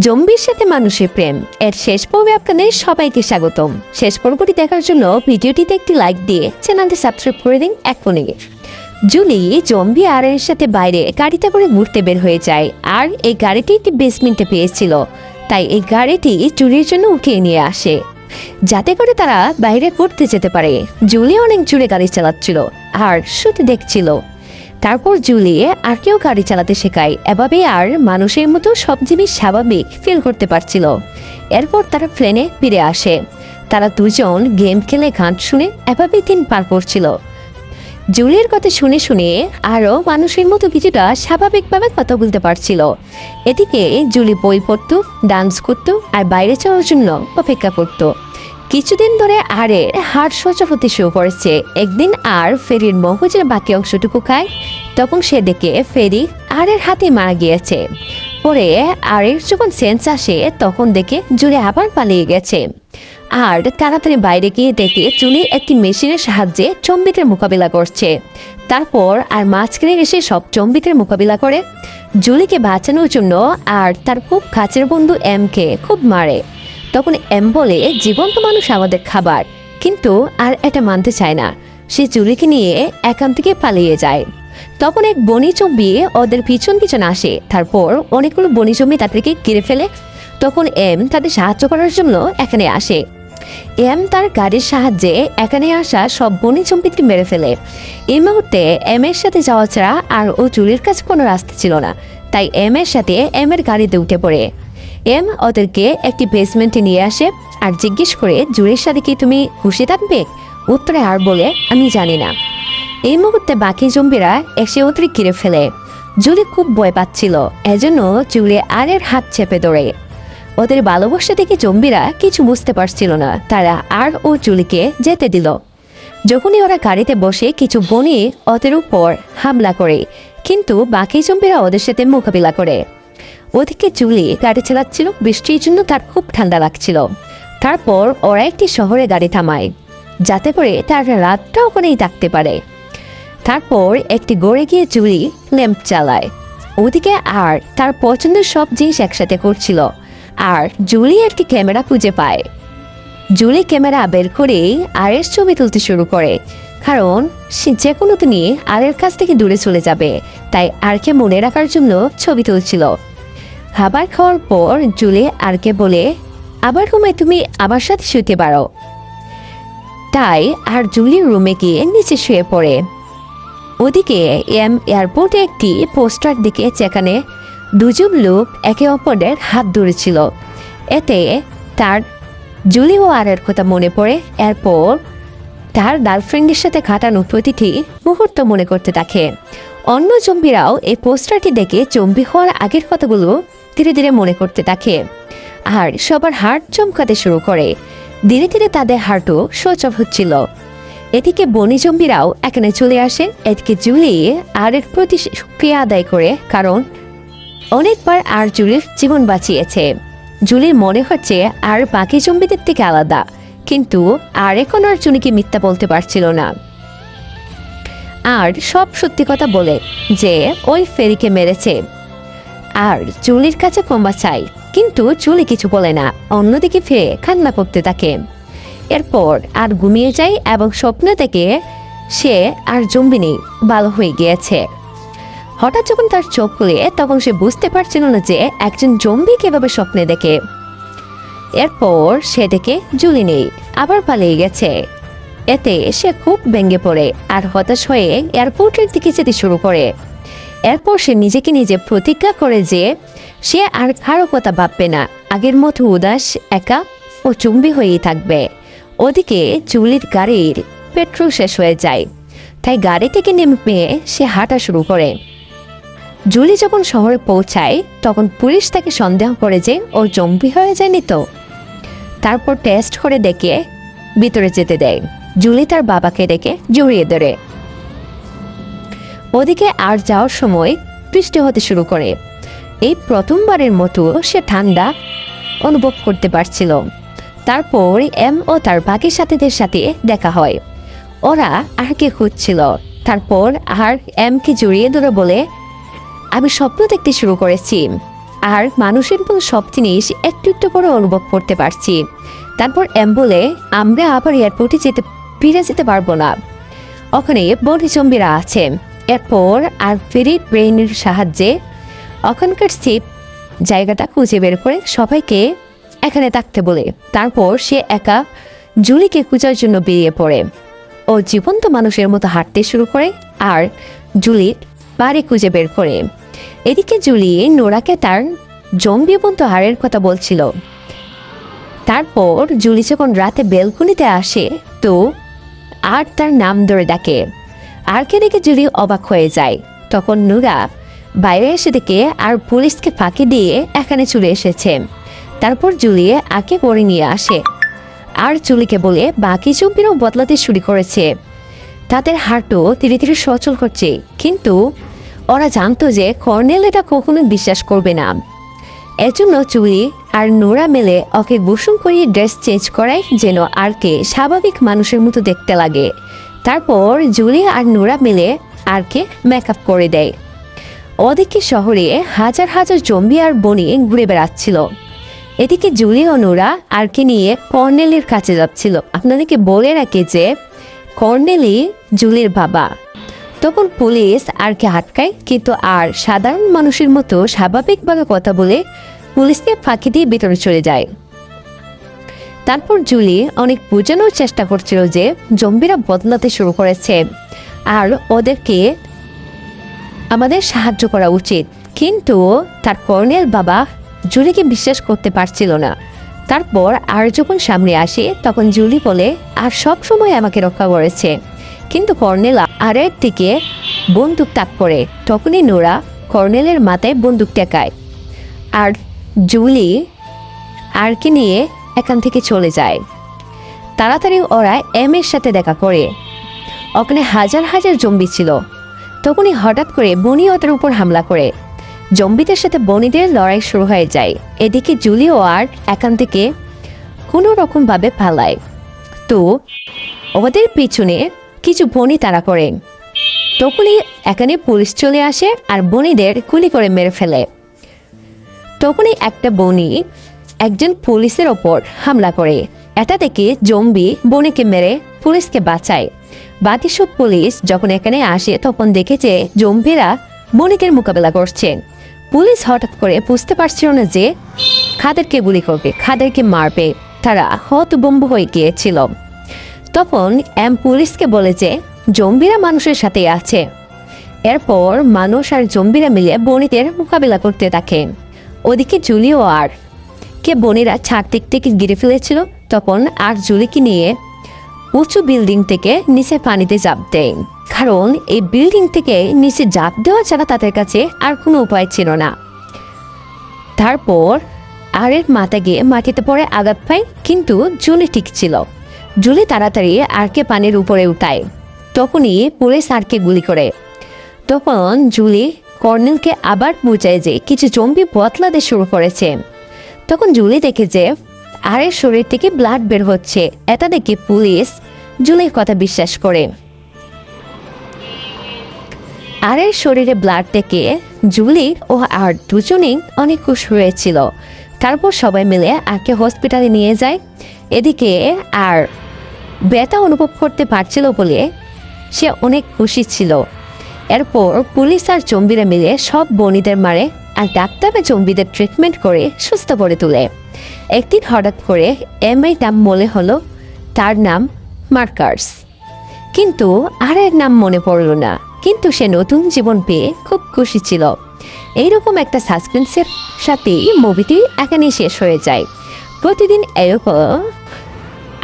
জম্বির সাথে মানুষের প্রেম এর শেষ পর্বে আপনাদের সবাইকে স্বাগতম। শেষ পর্বটি দেখার জন্য ভিডিওটিতে একটি লাইক দিয়ে চ্যানেলটি সাবস্ক্রাইব করে দিন এখনই। জুলি জম্বি আর এর সাথে বাইরে গাড়িতে করে ঘুরতে বের হয়ে যায়, আর এই গাড়িটি একটি বেসমেন্টে পেয়েছিল, তাই এই গাড়িটি জুলির জন্য উঠিয়ে নিয়ে আসে যাতে করে তারা বাইরে ঘুরতে যেতে পারে। জুলি অনেক জোরে গাড়ি চালাচ্ছিল আর শুধু দেখছিল। তারপর জুলি আর কেউ গাড়ি চালাতে শেখায়, এভাবে আর মানুষের মতো সব জিনিস স্বাভাবিক ফিল করতে পারছিল। এরপর তারা প্লেনে ফিরে আসে। তারা দুজন গেম খেলে গান শুনে এভাবেই দিন পার করছিল। জুলির কথা শুনে শুনে আরও মানুষের মতো কিছুটা স্বাভাবিকভাবে কথা বলতে পারছিল। এদিকে জুলি বই পড়ত, ডান্স করত আর বাইরে যাওয়ার জন্য অপেক্ষা করত। কিছুদিন ধরে আরের হাড় সচল হতে শুরু করেছে। একদিন আর ফেরির মগজের বাকি অংশটুকু খায়, তখন সে দেখে ফেরি আরের হাতে মারা গিয়েছে। পরে আরের যখন সেন্স আসে তখন দেখে জুলি আবার পালিয়ে গেছে। আর তাড়াতাড়ি বাইরে গিয়ে দেখে জুলি একটি মেশিনের সাহায্যে জম্বিদের মোকাবিলা করছে। তারপর আর মাঝখানে এসে সব জম্বিদের মোকাবিলা করে জুলিকে বাঁচানোর জন্য আর তার খুব কাছের বন্ধু এমকে খুব মারে। তখন এম বলে, জীবন্ত মানুষ আমাদের খাবার, কিন্তু আর এটা মানতে চায় না। সে জুলিকে নিয়ে এখান থেকে পালিয়ে যায়। তখন এক বনি জম্বি ওদের পিছন পিছন আসে, তারপর অনেকগুলো বনি জম্বি তাদেরকে ঘিরে ফেলে। তখন এম তাদের সাহায্য করার জন্য এখানে আসে। এম তার গাড়ির সাহায্যে এখানে আসা সব বনি জম্বিকে মেরে ফেলে। এই মুহূর্তে এম এর সাথে যাওয়া ছাড়া আর ও জুলির কাছে কোনো রাস্তা ছিল না, তাই এম এর সাথে এম এর গাড়িতে উঠে পড়ে। এম ওদেরকে একটি বেসমেন্টে নিয়ে আসে আর জিজ্ঞেস করে, জুলির সাথে কি তুমি খুশি থাকবে? উত্তরে আর বলে, আমি জানি না। এই মুহূর্তে বাকি জম্বিরা এসে ওদের ঘিরে ফেলে। জুলি খুব ভয় পাচ্ছিল, এজন্য জুলি আরের হাত চেপে ধরে। ওদের ভালোবাসা থেকে জম্বিরা কিছু বুঝতে পারছিল না, তারা আর ও জুলিকে যেতে দিল। যখনই ওরা গাড়িতে বসে কিছু বনি ওদের উপর হামলা করে, কিন্তু বাকি জম্বিরা ওদের সাথে মোকাবিলা করে। ওদিকে জুলি গাড়ি চালাচ্ছিল, বৃষ্টির জন্য তার খুব ঠান্ডা লাগছিল। তারপর ওরা একটি শহরে গাড়ি থামায় যাতে করে তারা রাতটা ওখানেই থাকতে পারে। তারপর একটি গড়ে গিয়ে জুলি ল্যাম্প চালায়। ওদিকে আর তার পছন্দের সব জিনিস একসাথে করছিল, আর জুলি একটি ক্যামেরা খুঁজে পায়। জুলি ক্যামেরা বের করেই আরের ছবি তুলতে শুরু করে, কারণ সে যে কোনো দিনই আরের কাছ থেকে দূরে চলে যাবে, তাই আরকে মনে রাখার জন্য ছবি তুলছিল। খাবার খাওয়ার পর জুলি আরকে বলে, আবার রুমে তুমি আমার সাথে শুতে পারো। তাই আর জুলির রুমে গিয়ে নিচে শুয়ে পড়ে। ওদিকে এম এয়ারপোর্টে একটি পোস্টার দিকে, যেখানে দুজন লোক একে অপরের হাত ধরেছিল। এতে তার জুলি ও আরের কথা মনে পড়ে। এরপর তার গার্লফ্রেন্ডের সাথে কাটানো প্রতিটি মুহূর্ত মনে করতে থাকে। অন্য জম্বিরাও এই পোস্টারটি দেখে জম্বি হওয়ার আগের কথাগুলো ধীরে ধীরে মনে করতে থাকে, আর সবার হার্ট চমকাতে শুরু করে। ধীরে ধীরে তাদের হার্টও সচল হচ্ছিল। এদিকে বনি জম্বিরাও এখানে চলে আসে। এদিকে জুলি আরের প্রতি শুকরিয়া আদায় করে, কারণ অনেকবার আর জুলির জীবন বাঁচিয়েছে। জুলির মনে হচ্ছে আর বাকি জম্বিদের থেকে আলাদা, কিন্তু আর এখন আর জুলিকে মিথ্যা বলতে পারছিল না, আর সব সত্যি কথা বলে যে ওই ফেরিকে মেরেছে। আর জুলির কাছে ক্ষমা চাই, কিন্তু জুলি কিছু বলে না, অন্যদিকে ফিরে কান্না করতে থাকে। এরপর আর ঘুমিয়ে যায় এবং স্বপ্ন থেকে সে আর জম্বি নেই, ভালো হয়ে গিয়েছে। হঠাৎ যখন তার চোখ খুলে, তখন সে বুঝতে পারছিল না যে একজন জম্বি কিভাবে স্বপ্নে দেখে। এরপর সে দেখে জুলি নেই, আবার পালিয়ে গেছে। এতে সে খুব ভেঙে পড়ে আর হতাশ হয়ে এয়ারপোর্টের দিকে যেতে শুরু করে। এরপর সে নিজেকে নিজে প্রতিজ্ঞা করে যে সে আর কারো কথা ভাববে না, আগের মতো উদাস, একা ও চুম্বি হয়েই থাকবে। ওদিকে জুলির গাড়ির পেট্রোল শেষ হয়ে যায়, তাই গাড়ি থেকে নেমে সে হাঁটা শুরু করে। জুলি যখন শহরে পৌঁছায়, তখন পুলিশ তাকে সন্দেহ করে যে ও জম্বি হয়ে যায়নি তো। তারপর টেস্ট করে দেখে ভিতরে যেতে দেয়। জুলি তার বাবাকে ডেকে জড়িয়ে ধরে। ওদিকে আর যাওয়ার সময় বৃষ্টি হতে শুরু করে। এই প্রথমবারের মতো সে ঠান্ডা অনুভব করতে পারছিল। তারপর এম ও তার বাকি সাথীদের সাথে দেখা হয়। ওরা আরকে খুঁজছিল। তারপর আর এমকে জড়িয়ে ধরে বলে, আমি স্বপ্ন দেখতে শুরু করেছি, আর মানুষের মতো সব জিনিস একটু একটু করে অনুভব করতে পারছি। তারপর বলে আমরা আবার এয়ারপোর্টে ফিরে যেতে পারবো না, ওখানে বডি জম্বিরা আছে। এরপর আর ফেরি ব্রেইনের সাহায্যে ওখানকার সেফ জায়গাটা খুঁজে বের করে সবাইকে এখানে থাকতে বলে তারপর সে একা জুলিকে খোঁজার জন্য বেরিয়ে পড়ে। ও জীবন্ত মানুষের মতো হাঁটতে শুরু করে আর জুলির বাড়ি খুঁজে বের করে। এদিকে জুলি নোরাকে তার জম্বিবন্ত হাড়ের কথা বলছিল। তারপর জুলি যখন রাতে বেলকুনিতে আসে তো আর তার নাম ধরে ডাকে। আরকে দেখে জুলি অবাক হয়ে যায়। তখন নোরা বাইরে এসে দেখে আর পুলিশকে ফাঁকি দিয়ে এখানে চলে এসেছে। তারপর জুলি আকে করে নিয়ে আসে আর জুলিকে বলে বাকি জম্বিরাও বদলাতে শুরু করেছে। তাদের হাঁটও ধীরে ধীরে সচল করছে, কিন্তু ওরা জানতো যে কর্নেল এটা কখনো বিশ্বাস করবে না। এজন্য জুলি আর নোরা মিলে ওকে গোসল করিয়ে ড্রেস চেঞ্জ করায় যেন আরকে স্বাভাবিক মানুষের মতো দেখতে লাগে। তারপর জুলি আর নোরা মিলে আরকে মেকআপ করে দেয়। ওদিকে শহরে হাজার হাজার জম্বি আর বনি ঘুরে বেড়াচ্ছিল। এদিকে জুলি ও নোরা আরকে নিয়ে কর্নেলের কাছে যাচ্ছিল। আপনাদেরকে বলে রাখে যে কর্নেলই জুলির বাবা। তখন পুলিশ আরকে আটকায়, কিন্তু আর সাধারণ মানুষের মতো স্বাভাবিকভাবে কথা বলে পুলিশকে ফাঁকি দিয়ে ভিতরে চলে যায়। তারপর জুলি অনেক বোঝানোর চেষ্টা করছিল যে জম্বিরা বদলাতে শুরু করেছে আর ওদেরকে আমাদের সাহায্য করা উচিত, কিন্তু তার কর্নেল বাবা জুলিকে বিশ্বাস করতে পারছিল না। তারপর আর যখন সামনে আসে তখন জুলি বলে আর সব সময় আমাকে রক্ষা করেছে, কিন্তু কর্নেল আরের দিকে বন্দুক তাক করে। তখনই নোরা কর্নেলের মাথায় বন্দুক টেকায় আর জুলি আরকে নিয়ে এখান থেকে চলে যায়। তাড়াতাড়ি ওরা এর সাথে দেখা করে। ওখানে হাজার হাজার জম্বি ছিল। তখনই হঠাৎ করে বনি ওদের উপর হামলা করে। জম্বিদের সাথে বনিদের লড়াই শুরু হয়ে যায়। এদিকে জুলি ও আর এখান থেকে কোনো রকমভাবে পালায়। তো ওদের পিছনে কিছু বনি তাড়া করে। তখনই এখানে পুলিশ চলে আসে আর বনিদের গুলি করে মেরে ফেলে। তখনই একটা বনি একজন পুলিশের ওপর হামলা করে। এটা দেখে জম্বি বনিকে মেরে পুলিশকে বাঁচায়। বাকি সব পুলিশ যখন এখানে আসে তখন দেখেছে জম্বিরা বনিকের মোকাবেলা করছে। পুলিশ হঠাৎ করে বুঝতে পারছিল না যে কাদেরকে গুলি করবে, কাদেরকে মারবে। তারা হতভম্ব হয়ে গিয়েছিল। তখন পুলিশকে বলে যে জম্বিরা মানুষের সাথে আছে। এরপর মানুষ আর জম্বিরা মিলে বনিদের মোকাবিলা করতে থাকে। ওদিকে জুলি ও আর কে বনিরা ছাদ থেকে গিরে ফেলেছিল। তখন আর জুলিকে নিয়ে উঁচু বিল্ডিং থেকে নিচে পানিতে ঝাঁপ দেয়, কারণ এই বিল্ডিং থেকে নিচে ঝাঁপ দেওয়া ছাড়া তাদের কাছে আর কোনো উপায় ছিল না। তারপর আরের মাথা গিয়ে মাটিতে পড়ে আঘাত পায়, কিন্তু জুলি ঠিক ছিল। জুলি তাড়াতাড়ি আরকে পানির উপরে উঠায়। তখনই পুলিশ আরকে গুলি করে। তখন জুলি কর্নেলকে আবার বুঝায় যে কিছু জম্বি বদলাতে শুরু করেছে। তখন জুলি দেখে যে আরের শরীর থেকে ব্লাড বের হচ্ছে। এটা দেখে পুলিশ জুলির কথা বিশ্বাস করে। আরের শরীরে ব্লাড দেখে জুলি ও আর দুজনেই অনেক খুশি হয়েছিল। তারপর সবাই মিলে আরকে হসপিটালে নিয়ে যায়। এদিকে আর ব্যথা অনুভব করতে পারছিল বলে সে অনেক খুশি ছিল। এরপর পুলিশ আর জম্বিরা মিলে সব বনিদের মারে আর ডাক্তারে জম্বিদের ট্রিটমেন্ট করে সুস্থ করে তোলে। একদিন হঠাৎ করে নাম মনে হলো, তার নাম মার্কার্স, কিন্তু আরের নাম মনে পড়ল না। কিন্তু সে নতুন জীবন পেয়ে খুব খুশি ছিল। এইরকম একটা সাসপেন্সের সাথেই মুভিটি এখানে শেষ হয়ে যায়। প্রতিদিন এরকম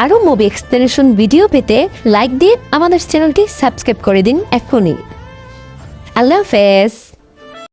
আরও মুভি এক্সপ্লেনেশন ভিডিও পেতে লাইক দিয়ে আমাদের চ্যানেলটি সাবস্ক্রাইব করে দিন এখনই। আল্লাহ হাফেজ।